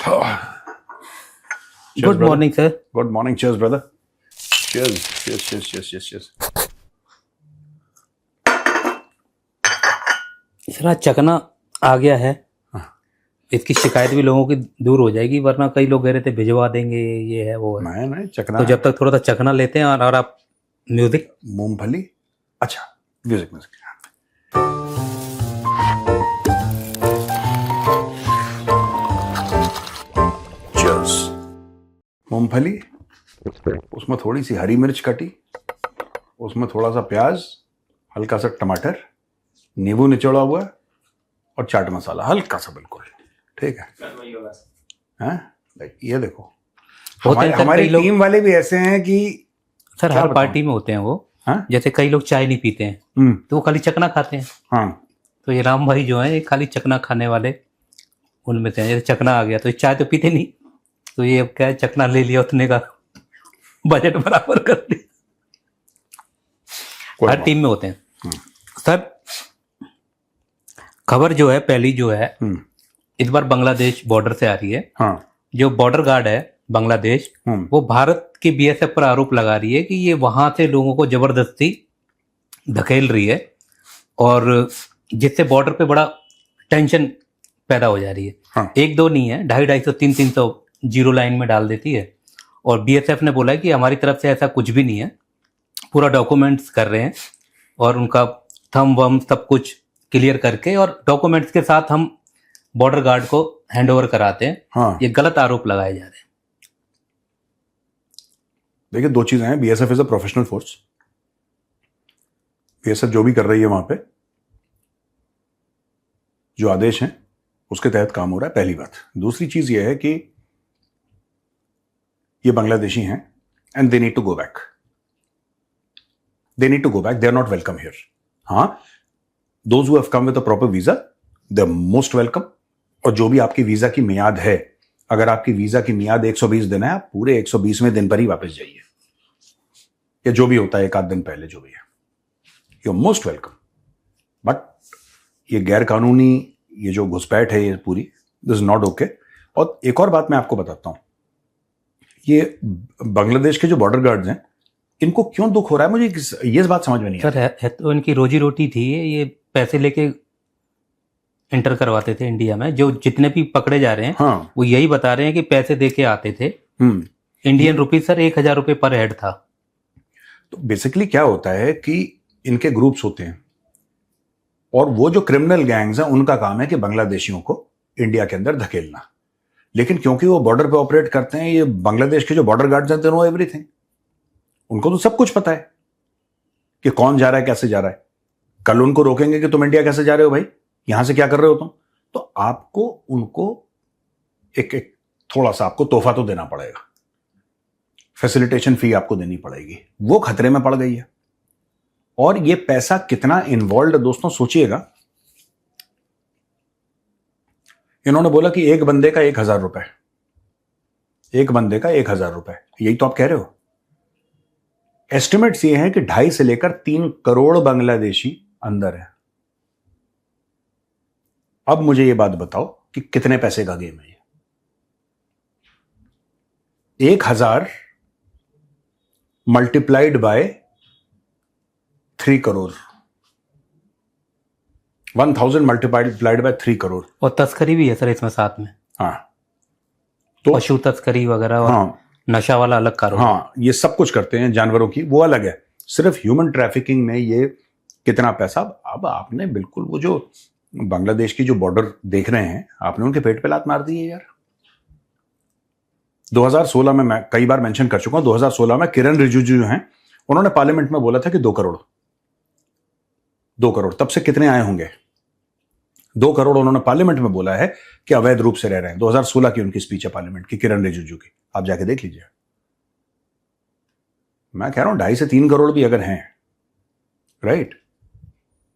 Good morning, sir. Good morning. Cheers, brother. Cheers. Cheers, cheers, cheers, cheers, cheers. Sir आज चकना आ गया है। इसकी शिकायत भी लोगों की दूर हो जाएगी, वरना कई लोग कह रहे थे भिजवा देंगे, ये है वो है। नहीं चकना तो जब तक थोड़ा सा चकना लेते हैं और आप म्यूजिक मूंगफली। अच्छा, म्यूजिक म्यूजिक। चीयर्स। मूंगफली, उसमें थोड़ी सी हरी मिर्च कटी, उसमें थोड़ा सा प्याज, हल्का सा टमाटर, नींबू निचोड़ा हुआ और चाट मसाला हल्का सा, बिल्कुल ठीक है। ये देखो, हमारी टीम वाले भी ऐसे हैं कि सर हर पार्टी में होते हैं वो। हाँ? जैसे कई लोग चाय नहीं पीते हैं तो वो खाली चकना खाते हैं। हाँ। तो ये राम भाई जो है ये खाली चकना खाने वाले उनमें से हैं। जैसे चकना आ गया तो चाय तो पीते नहीं, तो ये अब क्या है, चकना ले लिया उतने का बजट बराबर कर दिया। हर टीम में होते हैं सर। खबर जो है पहली जो है इस बार बांग्लादेश बॉर्डर से आ रही है। हाँ। जो बॉर्डर गार्ड है बांग्लादेश, वो भारत के बीएसएफ पर आरोप लगा रही है कि ये वहां से लोगों को जबरदस्ती धकेल रही है और जिससे बॉर्डर पे बड़ा टेंशन पैदा हो जा रही है। हाँ। एक दो नहीं है, 250, 300, 300 जीरो लाइन में डाल देती है। और बीएसएफ ने बोला है कि हमारी तरफ से ऐसा कुछ भी नहीं है, पूरा डॉक्यूमेंट्स कर रहे हैं और उनका थंब वम सब कुछ क्लियर करके और डॉक्यूमेंट्स के साथ हम बॉर्डर गार्ड को हैंडओवर कराते हैं। हाँ। ये गलत आरोप लगाए जा रहे हैं। देखिए, दो चीजें हैं। BSF is a professional force. BSF जो भी कर रही है वहां पे, जो आदेश हैं उसके तहत काम हो रहा है, पहली बात। दूसरी चीज ये है कि ये बांग्लादेशी हैं and they need to go back. They need to go back, they are not welcome here. हाँ, those who have come with a proper visa, they are most welcome. और जो भी आपकी वीजा की मियाद है, अगर आपकी वीजा की मियाद 120 दिन है, आप पूरे 120वें दिन पर ही वापस जाइए, या जो भी होता है एक आध दिन पहले जो भी है, you are most welcome. But ये गैर कानूनी, ये जो घुसपैठ है ये पूरी, दिस इज नॉट ओके। और एक और बात मैं आपको बताता हूं, ये बांग्लादेश के जो बॉर्डर गार्ड्स हैं, इनको क्यों दुख हो रहा है, मुझे ये बात समझ में नहीं सर है तो इनकी रोजी रोटी थी। ये पैसे लेके एंटर करवाते थे इंडिया में। जो जितने भी पकड़े जा रहे हैं, हाँ। वो यही बता रहे हैं कि पैसे देके आते थे। इंडियन रुपीज सर 1000 रुपये पर हेड था। तो बेसिकली क्या होता है कि इनके ग्रुप्स होते हैं और वो जो क्रिमिनल गैंग्स हैं उनका काम है कि बांग्लादेशियों को इंडिया के अंदर धकेलना। लेकिन क्योंकि वो बॉर्डर पे ऑपरेट करते हैं, ये बांग्लादेश के जो बॉर्डर गार्ड्स हैं, दे नो एवरीथिंग। उनको तो सब कुछ पता है कि कौन जा रहा है, कैसे जा रहा है। कल उनको रोकेंगे कि तुम इंडिया कैसे जा रहे हो भाई, यहां से क्या कर रहे हो तुम। तो आपको उनको एक थोड़ा सा आपको तोहफा तो देना पड़ेगा, फैसिलिटेशन फी आपको देनी पड़ेगी। वो खतरे में पड़ गई है। और ये पैसा कितना इन्वॉल्व, दोस्तों सोचिएगा। इन्होंने बोला कि एक बंदे का 1000 रुपए, एक बंदे का 1000 रुपए, यही तो आप कह रहे हो। एस्टिमेट्स ये हैं कि 2.5 से लेकर 3 करोड़ बांग्लादेशी अंदर है। अब मुझे ये बात बताओ कि कितने पैसे का गेम है ये। 1000 multiplied by 3 crore, 1000 multiplied by 3 crore. और तस्करी भी है सर इसमें साथ में। हाँ, तो पशु तस्करी वगैरह और हाँ, नशा वाला अलग कारोबार। हाँ, ये सब कुछ करते हैं। जानवरों की वो अलग है। सिर्फ ह्यूमन ट्रैफिकिंग में ये कितना पैसा। अब आपने बिल्कुल वो जो बांग्लादेश की जो बॉर्डर देख रहे हैं, आपने उनके पेट पे लात मार दी है यार। 2016 में, मैं कई बार मेंशन कर चुका हूं, 2016 में किरण रिजिजू जो हैं, उन्होंने पार्लियामेंट में बोला था कि 2 करोड़। तब से कितने आए होंगे? 2 करोड़ उन्होंने पार्लियामेंट में बोला है कि अवैध रूप से रह रहे हैं। 2016 की उनकी स्पीच है पार्लियामेंट की, किरण रिजिजू की, आप जाके देख लीजिए। मैं कह रहा हूं 2.5 से 3 करोड़ भी अगर हैं, राइट,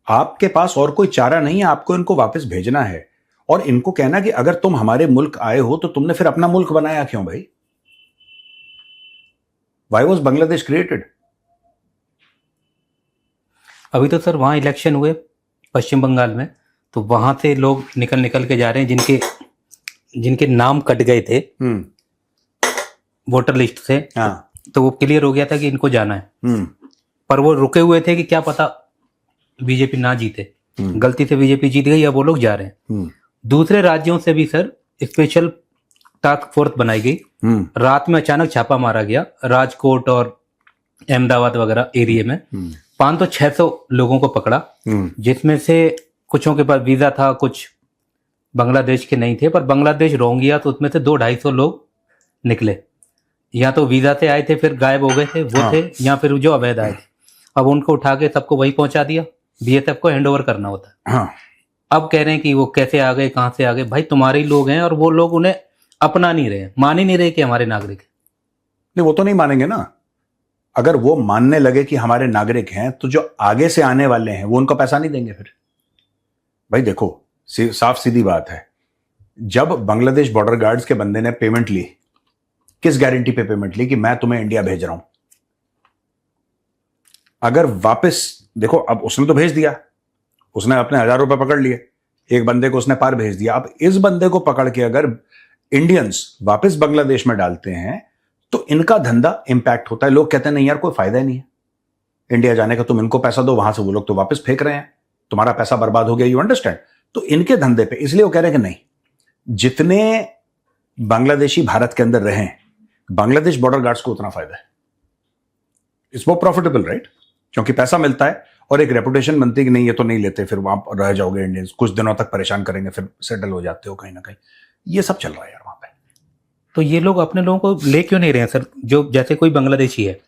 आपके पास और कोई चारा नहीं है, आपको इनको वापस भेजना है। और इनको कहना कि अगर तुम हमारे मुल्क आए हो तो तुमने फिर अपना मुल्क बनाया क्यों भाई? Why was Bangladesh created? अभी तो सर वहाँ इलेक्शन हुए पश्चिम बंगाल में, तो वहाँ से लोग निकल के जा रहे हैं जिनके जिनके नाम कट गए थे वोटर लिस्ट से, हाँ तो वो क्लियर हो गया था कि इनको जाना है, पर वो रुके हुए थे कि क्या पता बीजेपी ना जीते, गलती से बीजेपी जीत गई, अब वो लोग जा रहे हैं। दूसरे राज्यों से भी सर स्पेशल टास्क फोर्स बनाई गई, रात में अचानक छापा मारा गया राजकोट और अहमदाबाद वगैरह एरिया में, 500-600 लोगों को पकड़ा, जिसमें से कुछों के पास वीजा था, कुछ बांग्लादेश के नहीं थे, पर बांग्लादेश रोंगिया तो उसमें से 200-250 लोग निकले, या तो वीजा से आए थे फिर गायब हो गए थे वो थे, या फिर जो अवैध आए थे। अब उनको उठा के सबको वही पहुंचा दिया, बीएसएफ को हैंड ओवर करना होता है। हाँ। अब कह रहे हैं कि वो कैसे आ गए, कहां से आ गए, भाई तुम्हारे ही लोग हैं और वो लोग उन्हें अपना नहीं रहे, मान ही नहीं रहे कि हमारे नागरिक हैं। नहीं, वो तो नहीं मानेंगे ना। अगर वो मानने लगे कि हमारे नागरिक हैं तो जो आगे से आने वाले हैं वो उनको पैसा नहीं देंगे फिर। भाई देखो, साफ सीधी बात है, जब बांग्लादेश बॉर्डर गार्ड्स के बंदे ने पेमेंट ली, किस गारंटी पे पेमेंट ली कि मैं तुम्हें इंडिया भेज रहा हूं? अगर वापस देखो, अब उसने तो भेज दिया, उसने अपने 1000 रुपए पकड़ लिए, एक बंदे को उसने पार भेज दिया। अब इस बंदे को पकड़ के अगर इंडियंस वापस बांग्लादेश में डालते हैं तो इनका धंधा इंपैक्ट होता है। लोग कहते हैं नहीं यार, कोई फायदा ही नहीं है इंडिया जाने का, तुम इनको पैसा दो, वहां से वो लोग तो वापस फेंक रहे हैं, तुम्हारा पैसा बर्बाद हो गया। You understand? तो इनके धंधे पे इसलिए वो कह रहे हैं कि नहीं, जितने बांग्लादेशी भारत के अंदर रहे, बांग्लादेश बॉर्डर गार्ड्स को उतना फायदा है। It's more profitable, right? क्योंकि पैसा मिलता है और एक रेपुटेशन बनती है कि नहीं ये तो नहीं लेते, फिर वहां रह जाओगे इंडियंस, कुछ दिनों तक परेशान करेंगे, फिर सेटल हो जाते हो कहीं ना कहीं। ये सब चल रहा है यार वहां पे। तो ये लोग अपने लोगों को ले क्यों नहीं रहे हैं सर? जो जैसे कोई बांग्लादेशी है,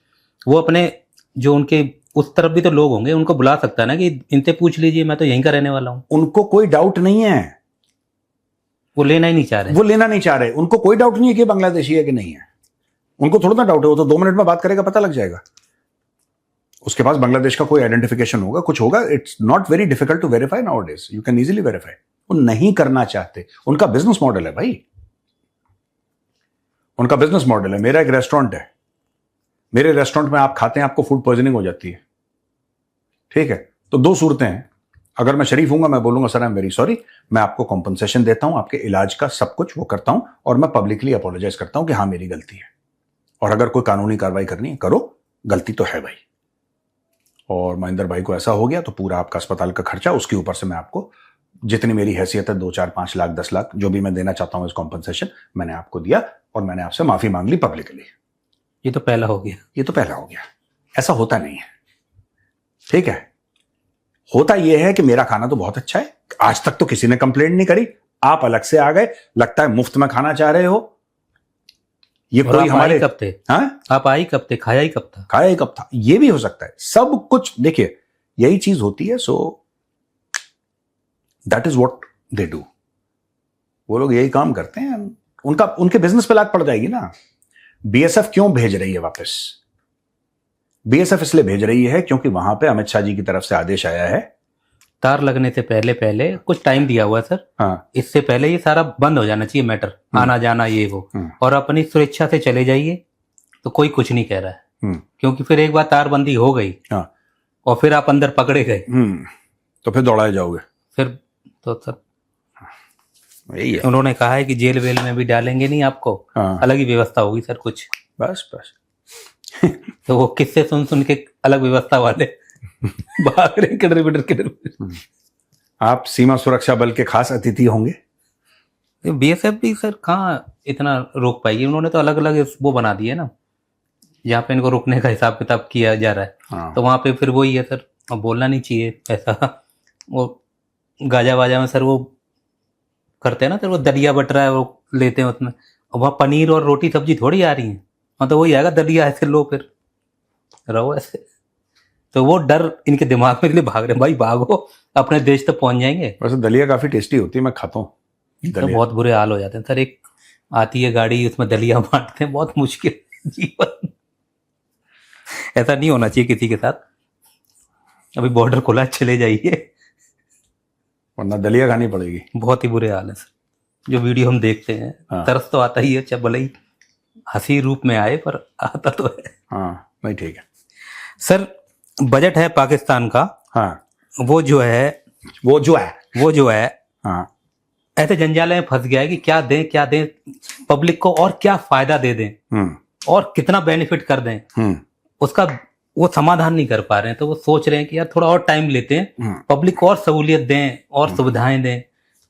वो अपने जो उनके उस तरफ भी तो लोग होंगे, उनको बुला सकता है ना कि इनसे पूछ लीजिए, मैं तो यहीं का रहने वाला हूं। उनको कोई डाउट नहीं है, वो लेना ही नहीं चाह रहे। वो लेना नहीं चाह रहे, उनको कोई डाउट नहीं है कि बांग्लादेशी है कि नहीं है। उनको थोड़ा ना डाउट है, वो तो 2 मिनट में बात करेगा, पता लग जाएगा। उसके पास बांग्लादेश का कोई आइडेंटिफिकेशन होगा, कुछ होगा। It's not very difficult to verify nowadays, you can easily verify. वो नहीं करना चाहते, उनका बिजनेस मॉडल है भाई, उनका बिजनेस मॉडल है। मेरा एक रेस्टोरेंट है, मेरे रेस्टोरेंट में आप खाते हैं, आपको फूड पॉइजनिंग हो जाती है, ठीक है? तो 2 सूरतें हैं। अगर मैं शरीफ हूंगा, मैं बोलूंगा sir I am very sorry, मैं आपको कॉम्पनसेशन देता हूं, आपके इलाज का सब कुछ वो करता हूं, और मैं पब्लिकली अपोलोजाइज करता हूं कि हाँ मेरी गलती है, और अगर कोई कानूनी कार्रवाई करनी है करो, गलती तो है भाई। और महेंद्र भाई को ऐसा हो गया तो पूरा आपका अस्पताल का खर्चा, उसके ऊपर से मैं आपको जितनी मेरी हैसियत है 2, 4, 5 लाख, 10 लाख, जो भी मैं देना चाहता हूं इस कॉम्पनसेशन, मैंने आपको दिया, और मैंने आपसे माफी मांग ली पब्लिकली। ये तो पहला हो गया। ये तो पहला हो गया। ऐसा होता नहीं है, ठीक है? होता यह है कि मेरा खाना तो बहुत अच्छा है, आज तक तो किसी ने कंप्लेंट नहीं करी, आप अलग से आ गए, लगता है मुफ्त में खाना चाह रहे हो। ये कोई हमारे कब थे? हाँ, आप आई कब थे? खाया ही कब था? खाया ही कब था? ये भी हो सकता है, सब कुछ देखिए यही चीज होती है। So that is what they do. वो लोग यही काम करते हैं, उनके बिजनेस पे लात पड़ जाएगी ना। बीएसएफ क्यों भेज रही है वापस? बीएसएफ इसलिए भेज रही है क्योंकि वहां पे अमित शाह जी की तरफ से आदेश आया है। तार लगने से पहले कुछ टाइम दिया हुआ है सर। हाँ, इससे पहले ये सारा बंद हो जाना चाहिए मैटर, आना जाना ये वो, और अपनी स्वेच्छा से चले जाइए तो कोई कुछ नहीं कह रहा है। क्योंकि फिर एक बार तारबंदी हो गई, हाँ, और फिर आप अंदर पकड़े गए, तो फिर दौड़ाए जाओगे फिर तो सर यही है। उन्होंने कहा है कि जेल वेल में भी डालेंगे नहीं आपको, हाँ, अलग ही व्यवस्था होगी सर कुछ। बस बस तो वो किससे सुन के अलग व्यवस्था वाले भाग रहे किधर। आप सीमा सुरक्षा बल के खास अतिथि होंगे। बीएसएफ भी सर कहाँ इतना रोक पाएगी? उन्होंने तो अलग अलग वो बना दिए ना, जहाँ पे इनको रुकने का हिसाब किताब किया जा रहा है। हाँ, तो वहां पे फिर वही है सर, अब बोलना नहीं चाहिए ऐसा। वो गाजा वाजा में सर वो करते हैं ना सर, वो दलिया बट रहा है, वो लेते हैं उसमें, और वहाँ पनीर और रोटी सब्जी थोड़ी आ रही है, वहाँ तो वही आएगा दलिया, ऐसे लो फिर रहो ऐसे। तो वो डर इनके दिमाग में इसलिए भाग रहे हैं, भाई भागो, अपने देश तक पहुंच जाएंगे। वैसे दलिया काफी टेस्टी होती है, मैं खाता हूँ। तो बहुत बुरे हाल हो जाते हैं सर। एक आती है गाड़ी, उसमें दलिया बांटते हैं, बहुत मुश्किल जीवन। ऐसा नहीं होना चाहिए किसी के साथ। अभी बॉर्डर खुला, चले जाइए, वरना दलिया खानी पड़ेगी। बहुत ही बुरे हाल है सर। जो वीडियो हम देखते हैं, हाँ, तरस तो आता ही है, चाहे भले ही हंसी रूप में आए, पर आता तो है। हाँ, नहीं ठीक है सर। बजट है पाकिस्तान का, हाँ, वो जो है हाँ, ऐसे जंजाल में फंस गया है कि क्या दें पब्लिक को और क्या फायदा दे दें और कितना बेनिफिट कर दें, उसका वो समाधान नहीं कर पा रहे हैं। तो वो सोच रहे हैं कि यार थोड़ा और टाइम लेते हैं, पब्लिक को और सहूलियत दें और सुविधाएं दें,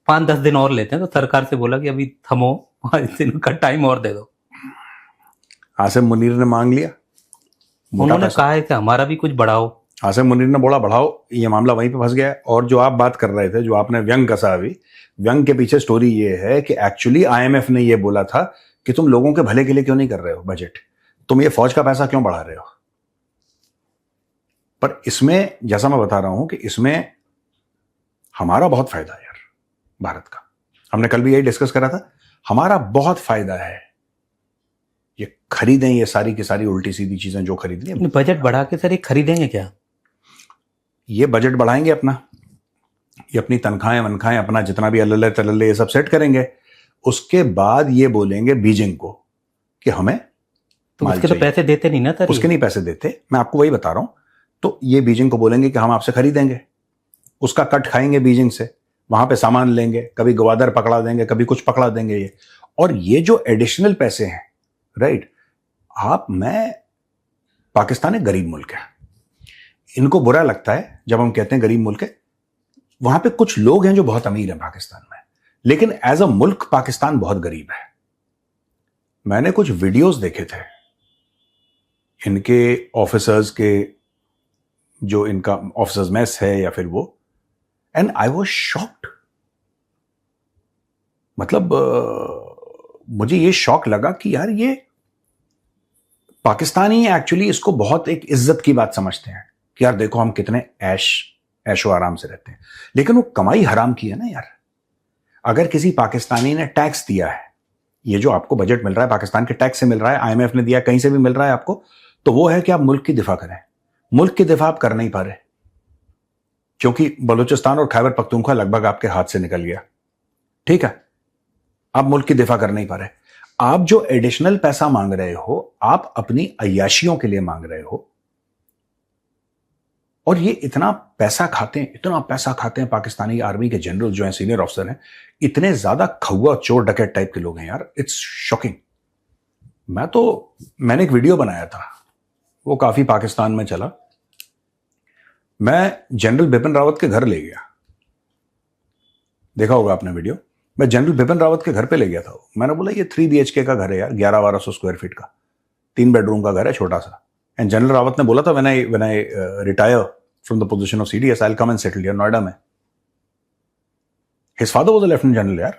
5-10 दिन और लेते हैं। तो सरकार से बोला कि अभी थमो, 5 दिन का टाइम और दे दो। आसिम मुनीर ने मांग लिया, उन्होंने कहा है कि हमारा भी कुछ बढ़ाओ। आसिम मुनीर ने बोला बढ़ाओ, ये मामला वहीं पे फंस गया। और जो आप बात कर रहे थे, जो आपने व्यंग कसा, अभी व्यंग के पीछे स्टोरी ये है कि एक्चुअली आईएमएफ ने ये बोला था कि तुम लोगों के भले के लिए क्यों नहीं कर रहे हो बजट, तुम ये फौज का पैसा क्यों बढ़ा रहे हो। पर इसमें जैसा मैं बता रहा हूं कि इसमें हमारा बहुत फायदा है यार, भारत का। हमने कल भी यही डिस्कस करा था, हमारा बहुत फायदा है। ये खरीदें ये सारी की सारी उल्टी सीधी चीजें जो खरीदनी। बजट बढ़ा के सर ये खरीदेंगे क्या? ये बजट बढ़ाएंगे अपना, ये अपनी तनख्वाहें वनखाएं अपना जितना भी अल्ले तल्ले ये सब सेट करेंगे। उसके बाद ये बोलेंगे बीजिंग को कि हमें तो उसके तो पैसे देते नहीं ना सर, उसके नहीं पैसे देते, मैं आपको वही बता रहा हूं। तो ये बीजिंग को बोलेंगे कि हम आपसे खरीदेंगे, उसका कट खाएंगे बीजिंग से, वहां पे सामान लेंगे, कभी ग्वादर पकड़ा देंगे, कभी कुछ पकड़ा देंगे ये। और ये जो एडिशनल पैसे हैं, राइट, मैं पाकिस्तान एक गरीब मुल्क है, इनको बुरा लगता है जब हम कहते हैं गरीब मुल्क है। वहां पे कुछ लोग हैं जो बहुत अमीर हैं पाकिस्तान में, लेकिन एज अ मुल्क पाकिस्तान बहुत गरीब है। मैंने कुछ वीडियोस देखे थे इनके ऑफिसर्स के, जो इनका ऑफिसर्स मेस है या फिर वो, एंड आई वाज शॉक्ड। मतलब मुझे ये शौक लगा कि यार ये पाकिस्तानी एक्चुअली इसको बहुत एक इज्जत की बात समझते हैं कि यार देखो हम कितने ऐशो आराम से रहते हैं। लेकिन वो कमाई हराम की है ना यार। अगर किसी पाकिस्तानी ने टैक्स दिया है, ये जो आपको बजट मिल रहा है पाकिस्तान के टैक्स से मिल रहा है, आईएमएफ ने दिया, कहीं से भी मिल रहा है आपको, तो वो है कि आप मुल्क की दिफा करें। मुल्क की दिफा आप कर नहीं पा रहे, क्योंकि बलूचिस्तान और खैबर पख्तूनख्वा लगभग आपके हाथ से निकल गया, ठीक है। आप मुल्क की दिफा कर नहीं पा रहे। आप जो एडिशनल पैसा मांग रहे हो, आप अपनी अय्याशियों के लिए मांग रहे हो। और ये इतना पैसा खाते हैं पाकिस्तानी आर्मी के जनरल जो हैं, सीनियर ऑफिसर हैं, इतने ज्यादा खौआ चोर डकैत टाइप के लोग हैं यार, इट्स शॉकिंग। मैंने एक वीडियो बनाया था, वो काफी पाकिस्तान में चला। मैं जनरल बिपिन रावत के घर ले गया, देखा होगा आपने वीडियो। मैं जनरल बिपिन रावत के घर पे ले गया था। मैंने बोला ये 3 BHK का घर है यार, 1100-1200 स्क्वायर फीट का, 3 बेडरूम का घर है, छोटा सा। एंड जनरल रावत ने बोला था when I retire from the position of CDS I will come and settle here Noida में। His father was a lieutenant general यार।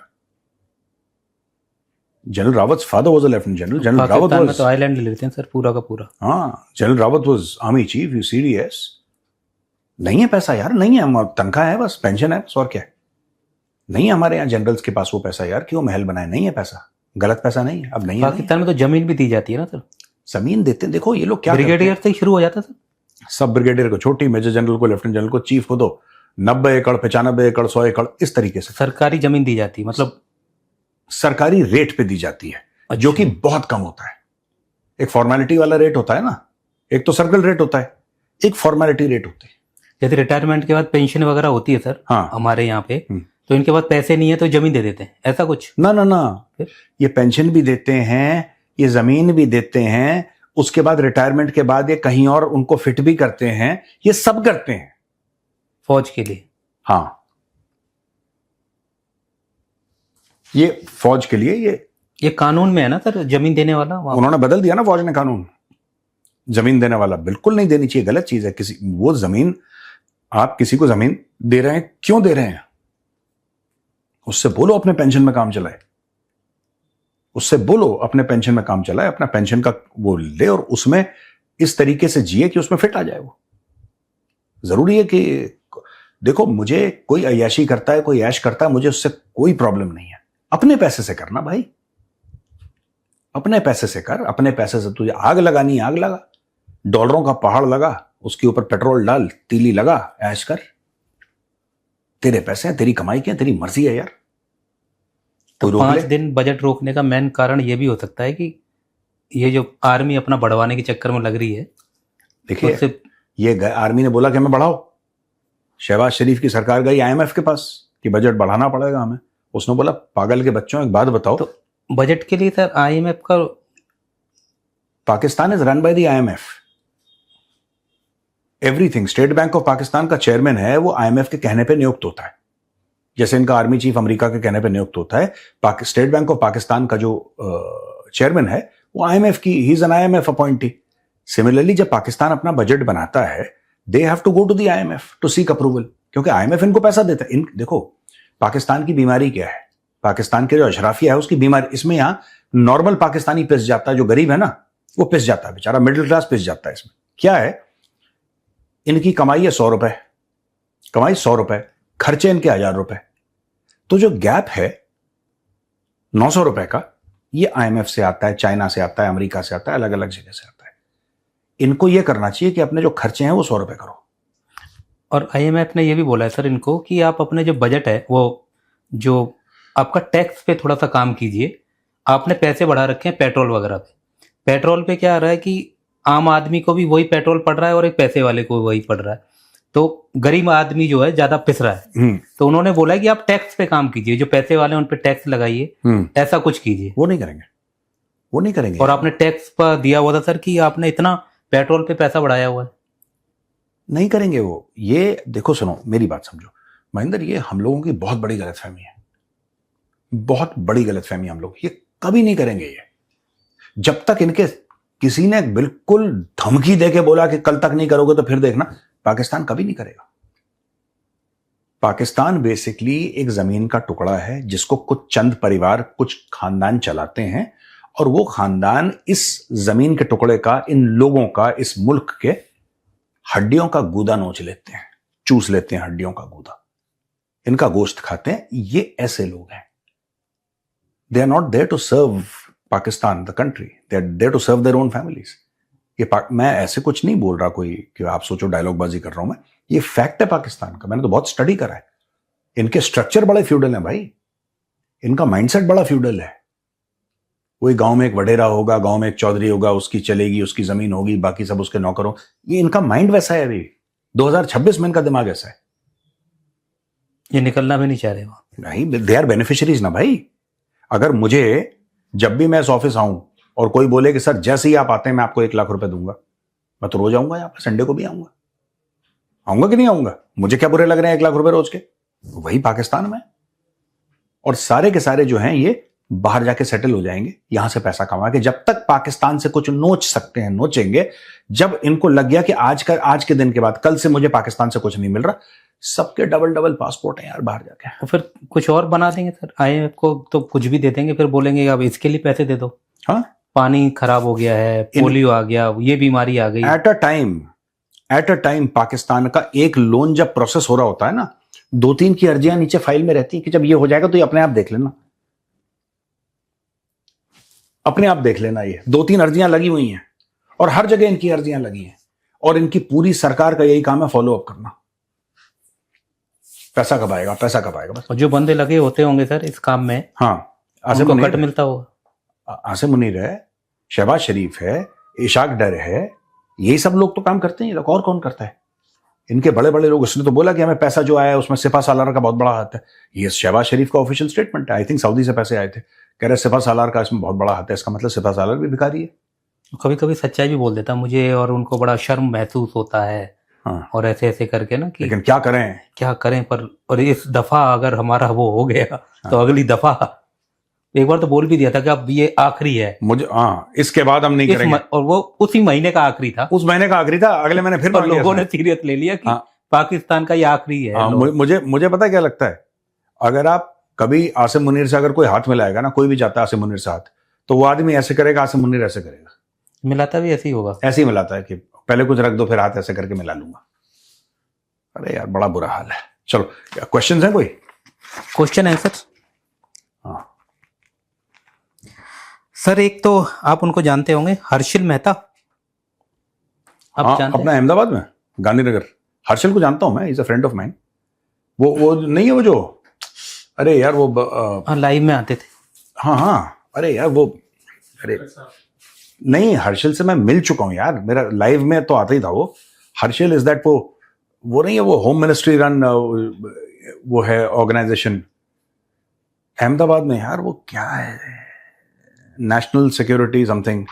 जनरल रावत's father was a lieutenant general. General Rawat was तो आइलैंड ले लेते हैं सर पूरा का पूरा। हाँ, general Rawat was army chief, you CDS। नहीं है पैसा यार, नहीं है, तनख्वाह है बस, पेंशन है बस, और क्या है। नहीं है हमारे यहाँ जनरल्स के पास वो पैसा यार कि वो महल बनाए, नहीं है पैसा, गलत पैसा नहीं है। अब नहीं है पाकिस्तान में तो जमीन भी दी जाती है ना सर, जमीन देते हैं। देखो ये लोग क्या, ब्रिगेडियर से ही शुरू हो जाता सर, सब ब्रिगेडियर को छोटी, मेजर जनरल को, लेफ्टिनेंट जनरल को, चीफ को दो 90 एकड़ 95 एकड़ 100 एकड़, इस तरीके से सरकारी जमीन दी जाती है, मतलब सरकारी रेट पे दी जाती है। अच्छा। जो कि बहुत कम होता है। एक फॉर्मेलिटी वाला रेट होता है ना, एक तो सर्कल रेट होता है, एक फॉर्मेलिटी रेट होती है। जैसे रिटायरमेंट के बाद पेंशन वगैरह होती है सर, हाँ, हमारे यहाँ पे, तो इनके पास पैसे नहीं है तो जमीन दे देते हैं, ऐसा कुछ? ना, ये पेंशन भी देते हैं, ये जमीन भी देते हैं, उसके बाद रिटायरमेंट के बाद ये कहीं और उनको फिट भी करते हैं, ये सब करते हैं फौज के लिए। हाँ, ये फौज के लिए, ये कानून में है ना सर, जमीन देने वाला उन्होंने बदल दिया ना फौज ने कानून। जमीन देने वाला बिल्कुल नहीं देनी चाहिए, गलत चीज है। किसी वो जमीन, आप किसी को जमीन दे रहे हैं, क्यों दे रहे हैं? उससे बोलो अपने पेंशन में काम चलाए, उससे बोलो अपने पेंशन में काम चलाए, अपना पेंशन का वो ले और उसमें इस तरीके से जिए कि उसमें फिट आ जाए। वो जरूरी है कि देखो, मुझे कोई अय्याशी करता है, कोई ऐश करता है, मुझे उससे कोई प्रॉब्लम नहीं है। अपने पैसे से करना भाई, अपने पैसे से कर, अपने पैसे से तुझे आग लगानी आग लगा, डॉलरों का पहाड़ लगा, उसके ऊपर पेट्रोल डाल, तीली लगा, ऐश कर। तेरे पैसे हैं, तेरी कमाई के हैं, तेरी मर्जी है यार। तो 5 दिन बजट रोकने का मेन कारण ये भी हो सकता है कि ये जो आर्मी अपना बढ़वाने के चक्कर में लग रही है। देखिए तो ये आर्मी ने बोला कि हमें बढ़ाओ, शहबाज शरीफ की सरकार गई IMF के पास कि बजट बढ़ाना पड़ेगा हमें, उसने बोला पागल के बच्चों एक बात बताओ, तो बजट के लिए सर आईएमएफ का Pakistan is run by the IMF. Everything, state bank of Pakistan का चेयरमैन है वो आईएमएफ के कहने पे नियुक्त होता है, जैसे इनका आर्मी चीफ अमेरिका के कहने पे नियुक्त होता है। स्टेट बैंक ऑफ पाकिस्तान का जो चेयरमैन है वो आईएमएफ की, he is an IMF appointee. Similarly जब पाकिस्तान अपना बजट बनाता है, they have to go to the IMF to seek approval, क्योंकि आईएमएफ इनको पैसा देता है। देखो पाकिस्तान की बीमारी क्या है, पाकिस्तान के जो अशराफिया है उसकी बीमारी, इसमें यहां नॉर्मल पाकिस्तानी पिस जाता है, जो गरीब है ना वो पिस जाता है, बेचारा मिडिल क्लास पिस जाता है। इसमें क्या है, इनकी कमाई है 100 रुपए, कमाई 100 रुपए, खर्चे इनके 1000 रुपए, तो जो गैप है 900 रुपए का, ये आईएमएफ से आता है, चाइना से आता है, अमेरिका से आता है, अलग अलग जगह से आता है। इनको यह करना चाहिए कि अपने जो खर्चे हैं वो 100 रुपए करो। और आईएमएफ ने यह भी बोला है सर इनको कि आप अपने जो बजट है वो जो आपका टैक्स पे थोड़ा सा काम कीजिए। आपने पैसे बढ़ा रखे हैं पेट्रोल वगैरह पे, पेट्रोल पे क्या आ रहा है कि आम आदमी को भी वही पेट्रोल पड़ रहा है और एक पैसे वाले को वही पड़ रहा है, तो गरीब आदमी जो है ज्यादा पिस रहा है। तो उन्होंने बोला है कि आप टैक्स पे काम कीजिए, जो पैसे वाले हैं उन पे टैक्स लगाइए, ऐसा कुछ कीजिए। वो नहीं करेंगे, वो नहीं करेंगे। और आपने टैक्स पर दिया हुआ था सर कि आपने इतना पेट्रोल पे पैसा बढ़ाया हुआ है, नहीं करेंगे वो। ये देखो सुनो मेरी बात समझो महेंद्र, ये हम लोगों की बहुत बड़ी गलतफहमी है, बहुत बड़ी गलतफहमी हम लोग, ये कभी नहीं करेंगे। ये जब तक इनके किसी ने बिल्कुल धमकी देके बोला कि कल तक नहीं करोगे तो फिर देखना, पाकिस्तान कभी नहीं करेगा। पाकिस्तान बेसिकली एक जमीन का टुकड़ा है जिसको कुछ चंद परिवार, कुछ खानदान चलाते हैं, और वो खानदान इस जमीन के टुकड़े का, इन लोगों का, इस मुल्क के हड्डियों का गूदा नोच लेते हैं, चूस लेते हैं हड्डियों का गूदा, इनका गोश्त खाते हैं। ये ऐसे लोग हैं। They are not there to serve Pakistan the country, they are there to serve their own families. ये मैं ऐसे कुछ नहीं बोल रहा कोई कि आप सोचो डायलॉगबाजी कर रहा हूं मैं, ये फैक्ट है पाकिस्तान का, मैंने तो बहुत स्टडी करा है। इनके स्ट्रक्चर बड़े फ्यूडल हैं भाई, इनका माइंडसेट बड़ा फ्यूडल है। कोई गांव में एक वडेरा होगा, गांव में एक चौधरी होगा, उसकी चलेगी, उसकी जमीन होगी, बाकी सब उसके नौकर हो। ये इनका माइंड वैसा है। अभी 2026 में इनका दिमाग ऐसा है, ये निकलना भी नहीं चाह रहे वो। नहीं, दे आर बेनिफिशियरीज ना भाई। अगर मुझे जब भी मैं इस ऑफिस आऊं और कोई बोले कि सर जैसे ही आप आते हैं मैं आपको 1 लाख रुपए दूंगा, मैं तो रोज आऊंगा यहाँ पे, संडे को भी आऊंगा। आऊंगा कि नहीं आऊंगा? मुझे क्या बुरे लग रहे हैं 1 लाख रुपए रोज के? वही पाकिस्तान में। और सारे के सारे जो हैं ये बाहर जाके सेटल हो जाएंगे, यहां से पैसा कमा के। जब तक पाकिस्तान से कुछ नोच सकते हैं नोचेंगे। जब इनको लग गया कि आज के दिन के बाद, कल से मुझे पाकिस्तान से कुछ नहीं मिल रहा, सबके डबल पासपोर्ट हैं यार बाहर जाके। तो फिर कुछ और बना देंगे सर, आईएमएफ को तो कुछ भी दे देंगे, फिर बोलेंगे अब इसके लिए पैसे दे दो। हाँ, पानी खराब हो गया है, पोलियो आ गया, ये बीमारी आ गई। एट अ टाइम पाकिस्तान का एक लोन जब प्रोसेस हो रहा होता है ना, 2-3 की अर्जियां नीचे फाइल में रहती है कि जब ये हो जाएगा तो ये अपने आप देख लेना, अपने आप देख लेना। ये 2-3 अर्जियां लगी हुई हैं और हर जगह इनकी अर्जियां लगी हैं, और इनकी पूरी सरकार का यही काम है फॉलो अप करना। पैसा कब आएगा, पैसा कब आएगा, बस। और जो बंदे लगे होते होंगे सर इस काम में, हाँ, उनको कट मिलता होगा। आसिम मुनीर है, शहबाज शरीफ है, इशाक डर है, यही सब लोग तो काम करते हैं। और कौन करता है? इनके बड़े बड़े लोग। उसने तो बोला कि हमें पैसा जो आया है उसमें सिपा सालार का बहुत बड़ा हाथ है। ये शहबाज शरीफ का ऑफिशियल स्टेटमेंट है। आई थिंक सऊदी से पैसे आए थे, कह रहे सिपा सालार का इसमें बहुत बड़ा हाथ है। इसका मतलब सिपा सालार भी भिखारी है। कभी कभी सच्चाई भी बोल देता मुझे, और उनको बड़ा शर्म महसूस होता है। हाँ। और ऐसे ऐसे करके ना कि लेकिन क्या करें पर, और इस दफा अगर हमारा वो हो गया तो अगली दफा, एक बार तो बोल भी दिया था कि अब ये आखिरी है मुझे, हाँ, इसके बाद हम नहीं करेंगे। और वो उसी महीने का आखिरी था, उस महीने का आखिरी था, अगले महीने फिर लोगों ने सीरियस ले लिया कि पाकिस्तान का ये आखिरी है। मुझे पता है क्या लगता है, अगर आप कभी आसिम मुनीर से अगर कोई हाथ मिलाएगा ना, कोई भी जाता है आसिम मुनीर से हाथ, तो वो आदमी ऐसे करेगा, आसिम मुनीर ऐसे करेगा। मिलाता भी ऐसे ही होगा, ऐसे ही मिलाता है कि पहले कुछ रख दो फिर हाथ ऐसे करके मिला लूंगा। अरे यार बड़ा बुरा हाल है। चलो, क्वेश्चन है कोई? Question answer? हाँ सर, एक तो आप उनको जानते होंगे, हर्षिल मेहता। आप जानते अपना अहमदाबाद में गांधीनगर। हर्षिल को जानता हूं मैं, is a friend of mine. वो नहीं है वो जो, अरे यार वो लाइव में आते थे। हाँ, अरे यार वो, अरे नहीं, हर्षिल से मैं मिल चुका हूं यार, मेरा लाइव में तो आता ही था वो। हर्षिल इज दैट वो नहीं है, वो होम मिनिस्ट्री रन वो है ऑर्गेनाइजेशन, अहमदाबाद में यार वो क्या है, national security something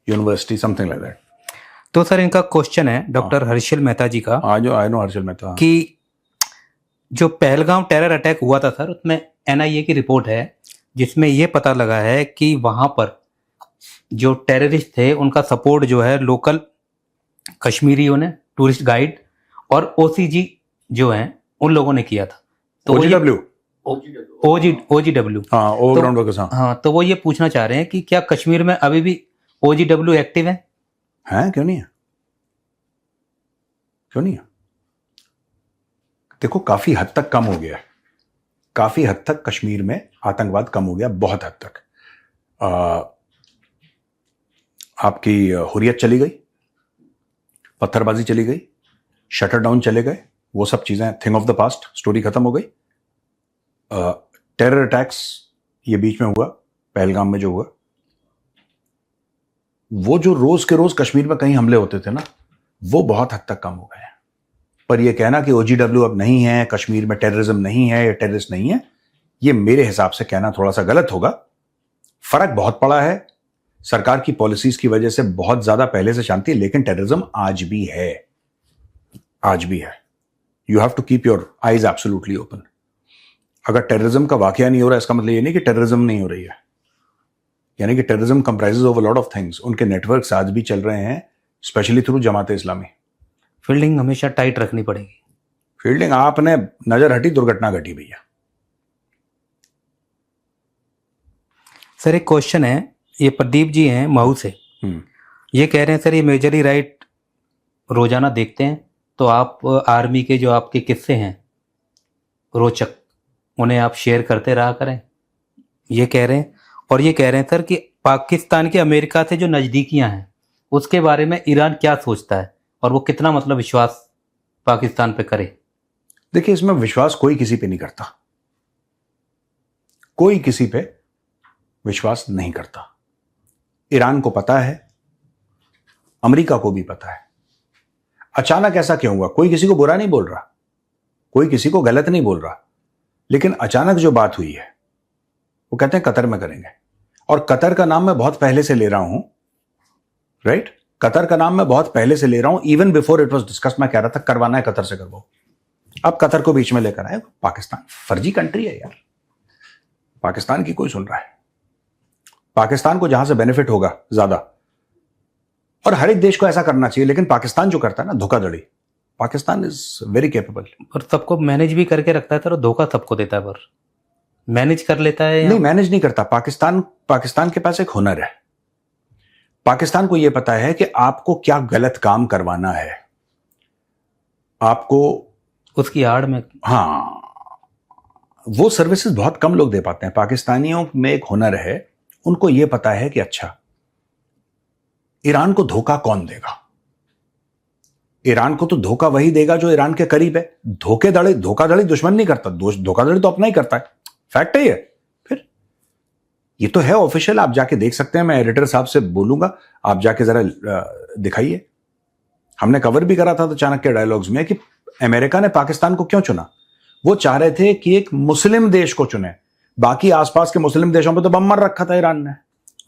university something like that. तो सर इनका क्वेश्चन है डॉक्टर हर्षल मेहता जी का हाँ जो आई नो हर्षल मेहता, कि जो पहलगाम टेरर अटैक हुआ था सर, उसमें एनआईए की रिपोर्ट है जिसमें ये पता लगा है कि वहां पर जो टेररिस्ट थे उनका सपोर्ट जो है लोकल कश्मीरियों ने, टूरिस्ट गाइड और ओसीजी जो हैं उन लोगों ने किया था। तो OGW, ओजीडब्ल्यू, हाँ ओवरग्राउंड वर्कर्स, हाँ हाँ। तो वो ये पूछना चाह रहे हैं कि क्या कश्मीर में अभी भी ओजीडब्ल्यू एक्टिव है? हैं, क्यों नहीं है, क्यों नहीं है? देखो काफी हद तक कम हो गया है, काफी हद तक कश्मीर में आतंकवाद कम हो गया, बहुत हद तक। आपकी हुर्रियत चली गई, पत्थरबाजी चली गई, शटर डाउन चले गए, वो सब चीजें thing of the past, story खत्म हो गई। टेरर अटैक्स ये बीच में हुआ, पहलगाम में जो हुआ, वो जो रोज के रोज कश्मीर में कहीं हमले होते थे ना, वो बहुत हद तक कम हो गए हैं। पर ये कहना कि ओजीडब्ल्यू अब नहीं है, कश्मीर में टेररिज्म नहीं है या टेररिस्ट नहीं है, ये मेरे हिसाब से कहना थोड़ा सा गलत होगा। फर्क बहुत पड़ा है, सरकार की पॉलिसीज की वजह से बहुत ज्यादा पहले से शांति है, लेकिन टेररिज्म आज भी है, आज भी है। You have to keep your eyes absolutely open. अगर टेररिज्म का वाकया नहीं हो रहा, इसका मतलब ये नहीं कि टेररिज्म नहीं हो रही है, यानी कि terrorism comprises of a lot of things. उनके नेटवर्क्स आज भी चल रहे हैं, specially through Jamaat Islami. Fielding हमेशा टाइट रखनी पड़ेगी। फील्डिंग आपने नजर हटी, दुर्घटना घटी भैया। सर एक क्वेश्चन है, ये प्रदीप जी हैं महू से, ये कह रहे हैं सर ये मेजरली राइट रोजाना देखते हैं, तो आप आर्मी के जो आपके किस्से हैं रोचक, उन्हें आप शेयर करते रहा करें, ये कह रहे हैं। और ये कह रहे हैं सर कि पाकिस्तान के अमेरिका से जो नज़दीकियां हैं उसके बारे में ईरान क्या सोचता है और वो कितना मतलब विश्वास पाकिस्तान पे करे? देखिए इसमें विश्वास कोई किसी पे नहीं करता, कोई किसी पे विश्वास नहीं करता। ईरान को पता है, अमेरिका को भी पता है। अचानक ऐसा क्यों हुआ? कोई किसी को बुरा नहीं बोल रहा, कोई किसी को गलत नहीं बोल रहा, लेकिन अचानक जो बात हुई है वो कहते हैं कतर में करेंगे। और कतर का नाम मैं बहुत पहले से ले रहा हूं, राइट? कतर का नाम मैं बहुत पहले से ले रहा हूं, even before it was discussed. मैं कह रहा था करवाना है कतर से करवाओ, अब कतर को बीच में लेकर आए। पाकिस्तान फर्जी कंट्री है यार, पाकिस्तान की कोई सुन रहा है? पाकिस्तान को जहां से बेनिफिट होगा ज्यादा, और हर एक देश को ऐसा करना चाहिए, लेकिन पाकिस्तान जो करता है ना धोखाधड़ी, पाकिस्तान इज वेरी कैपेबल। और सबको मैनेज भी करके रखता है सर, धोखा सबको देता है, पर मैनेज कर लेता है नहीं, मैनेज नहीं करता। पाकिस्तान के पास एक हुनर है। पाकिस्तान को यह पता है कि आपको क्या गलत काम करवाना है, आपको उसकी आड़ में। हाँ, वो सर्विसेज बहुत कम लोग दे पाते हैं। पाकिस्तानियों में एक हुनर है, उनको यह पता है कि अच्छा ईरान को धोखा कौन देगा। ईरान को तो धोखा वही देगा जो ईरान के करीब है। धोखाधड़ी दुश्मन नहीं करता, धोखाधड़ी तो अपना ही करता है, फैक्ट है ये। फिर ये तो है ऑफिशियल, आप जाके देख सकते हैं। मैं एडिटर साहब से बोलूंगा, आप जाके जरा दिखाइए। हमने कवर भी करा था तो चाणक्य डायलॉग्स में कि अमेरिका ने पाकिस्तान को क्यों चुना। वो चाह रहे थे कि एक मुस्लिम देश को चुने, बाकी आसपास के मुस्लिम देशों पर तो बम मार रखा था ईरान ने।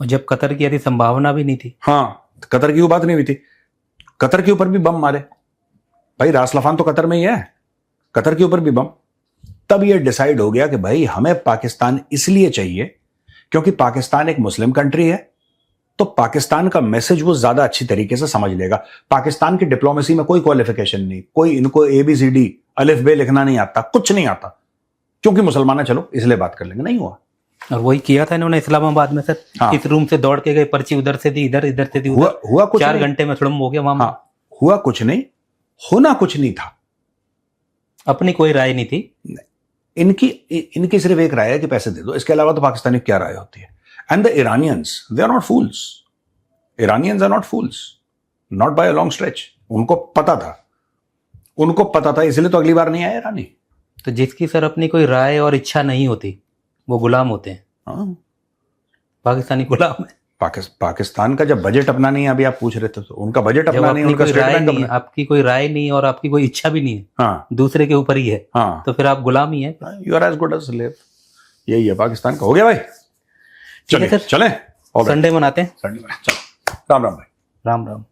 और जब कतर की यदि संभावना भी नहीं थी, हाँ, कतर की वो बात नहीं हुई थी, कतर के ऊपर भी बम मारे भाई। रासलफान तो कतर में ही है, कतर के ऊपर भी बम। तब ये डिसाइड हो गया कि भाई हमें पाकिस्तान इसलिए चाहिए क्योंकि पाकिस्तान एक मुस्लिम कंट्री है, तो पाकिस्तान का मैसेज वो ज्यादा अच्छी तरीके से समझ लेगा। पाकिस्तान की डिप्लोमेसी में कोई क्वालिफिकेशन नहीं, कोई इनको ABCD अलिफ बे लिखना नहीं आता, कुछ नहीं आता, क्योंकि मुसलमान है, चलो इसलिए बात कर लेंगे। नहीं हुआ। और वही किया था इन्होंने इस्लामाबाद में सर। हाँ। इस रूम से दौड़ के गए, पर्ची उधर से दी इधर, इधर से दी उधर, हुआ कुछ 4 नहीं। घंटे में थोड़ा हो गया वहां। हाँ, हुआ कुछ नहीं, होना कुछ नहीं था। अपनी कोई राय नहीं थी। इनकी सिर्फ एक राय है कि पैसे दे दो, इसके अलावा तो पाकिस्तानी क्या राय होती है। And the Iranians, they are not fools. Iranians are not fools, not by a long stretch. उनको पता था, इसलिए तो अगली बार नहीं आए ईरानी। तो जिसकी सर अपनी कोई राय और इच्छा नहीं होती वो गुलाम होते हैं। हाँ, पाकिस्तानी गुलाम है। पाकिस्तान का जब बजट अपना नहीं है, अभी आप पूछ रहे थे, तो उनका बजट जब अपना नहीं, अपनी उनका कोई स्टेट राय बैंक नहीं है, अपना। आपकी कोई राय नहीं और आपकी कोई इच्छा भी नहीं है, हाँ, दूसरे के ऊपर ही है, हाँ, तो फिर आप गुलाम ही है। You are as good as slave. यही है पाकिस्तान का। हो गया भाई, चले सर। चले संडे मनाते हैं। संडे में चलो, राम राम भाई। राम राम।